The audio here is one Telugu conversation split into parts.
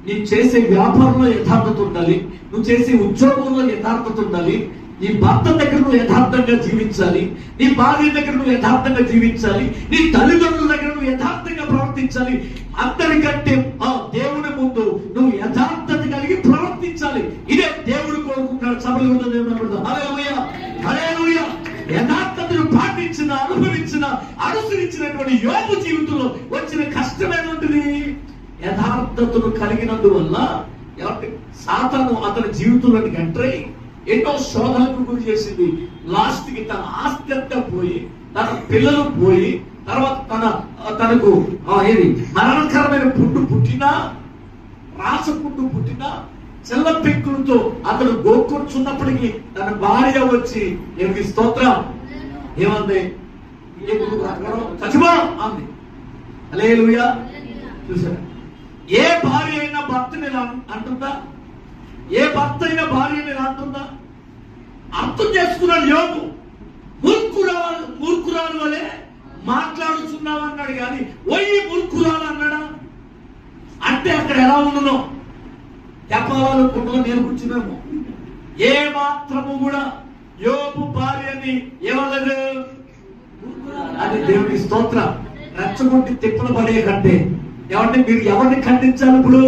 నీ చేసే వ్యాపారంలో యథార్థత ఉండాలి, నువ్వు చేసే ఉద్యోగంలో యథార్థత ఉండాలి, నీ భర్త దగ్గర నువ్వు యథార్థంగా జీవించాలి, నీ భార్య దగ్గర నువ్వు యథార్థంగా జీవించాలి, నీ తల్లిదండ్రుల దగ్గర నువ్వు యథార్థంగా ప్రవర్తించాలి. అందరికంటే దేవుని ముందు నువ్వు యథార్థత కలిగి ప్రవర్తించాలి. ఇదే దేవుడు కోరుకుంటున్నాడు. సభలు హల్లెలూయా. యథార్థతను పాటించిన, అనుసరించినటువంటి యోబు జీవితంలో వచ్చిన కష్టమేమిటిది? యథార్థతను కలిగినందువల్ల సాతాను అతని జీవితంలోకి ఎంటర్ అయ్యి ఎన్నో శోధనకు గురి చేసింది. లాస్ట్ కి తన ఆస్తి అంతా పోయి, తన పిల్లలు పోయి, తర్వాత తనకు మరణకరమైన పుట్టు పుట్టినా, రాస పుట్టు పుట్టినా, చెల్ల పెంకులతో అతడు గోక్కొచ్చున్నప్పటికీ తన భార్య వచ్చి ఏమిటి స్తోత్రం ఏమంది? చచ్చిపో అంది. హల్లెలూయా. చూసారా? ఏ భార్య అయినా భర్తని అంటుందా? ఏ భర్త అయినా భార్యని అంటుందా? అర్థం చేసుకున్నాడు యోబు. మూర్ఖురాలు వలె మాట్లాడుతున్నావు అన్నాడు కానీ ఓయి మూర్ఖురాలు అన్నాడా? అంటే అక్కడ ఎలా ఉండను చెప్పాలనుకుంటున్నా. నేను కూర్చున్నాము. ఏ మాత్రము కూడా యోబు భార్యని ఏమలేదు అది దేవుని స్తోత్రం. రెచ్చగొట్టి తిప్పలు పడే కంటే ఏమంటే మీరు ఎవరిని ఖండించాలి? ఇప్పుడు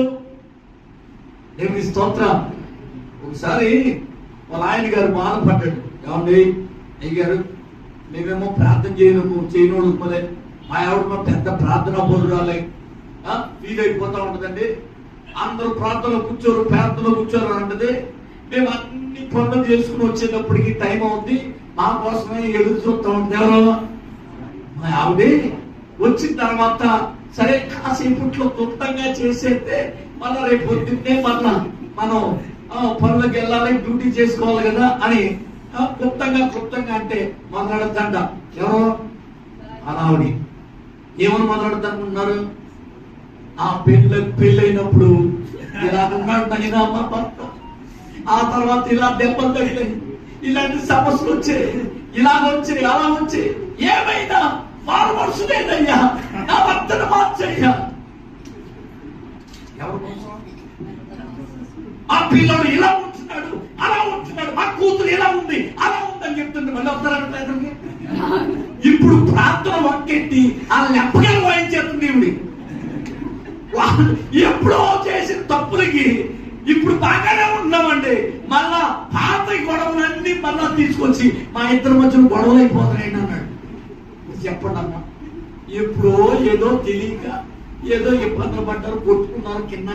దేవుని స్తోత్రం. ఒకసారి వాళ్ళ ఆయన గారు బాధపడ్డాడు. ఏమండి అయ్యగారు, మేమేమో ప్రార్థన చేయనోడు మళ్ళీ మా ఆవిడ పెద్ద ప్రార్థన బోధురాలే ఫీల్ అయిపోతా ఉంటదండి. అందరూ ప్రార్థనలో కూర్చోరు అంటది. మేము అన్ని పనులు చేసుకుని వచ్చేటప్పటికి టైం అవుతుంది, మా కోసమే ఎదురు చూస్తూ ఉంటుంది. ఎవరో మా ఆవిడే వచ్చిన తర్వాత సరే కాసేపట్లో క్లుప్తంగా చేసేస్తే మళ్ళా రేపు పొద్దున్నే మళ్ళా మనం పనులకు వెళ్ళాలి, డ్యూటీ చేసుకోవాలి కదా అని క్లుప్తంగా అంటే మాట్లాడద్దంట. ఎవరో అలావిడి ఏమని మాట్లాడద్దనుకుంటున్నారు? ఆ పెళ్ళైనప్పుడు ఇలా ఉన్నాడు అమ్మ భర్త, ఆ తర్వాత ఇలా దెబ్బలు తగిలాయి, ఇలాంటి సమస్యలు వచ్చాయి, ఇలా వచ్చాయి, అలా వచ్చాయి, ఏమైనా మారు మనసు లేదయ్యా, నా భర్తను మార్చయ్యా. ఎవరు కోసం? ఆ పిల్లడు ఇలా ఉంటున్నాడు, అలా ఉంటున్నాడు, మా కూతురు ఇలా ఉంది, అలా ఉందని చెప్తుంటే మళ్ళీ వస్తారంటే ఇప్పుడు ప్రార్థన వంకెట్టి ఆ లెప్పగలు వాయించేస్తుంది ఇవి. ఎప్పుడో చేసిన తప్పులకి ఇప్పుడు బాగానే ఉన్నామండి, మళ్ళా పాత గొడవలన్నీ మళ్ళా తీసుకొచ్చి మా ఇద్దరి మధ్యలో గొడవలు అయిపోతున్నాయండి అన్నాడు. చెప్పండి అమ్మా, ఎప్పుడో ఏదో తెలియక ఏదో ఇబ్బందులు పడ్డారు, కొట్టుకున్నారు, కింద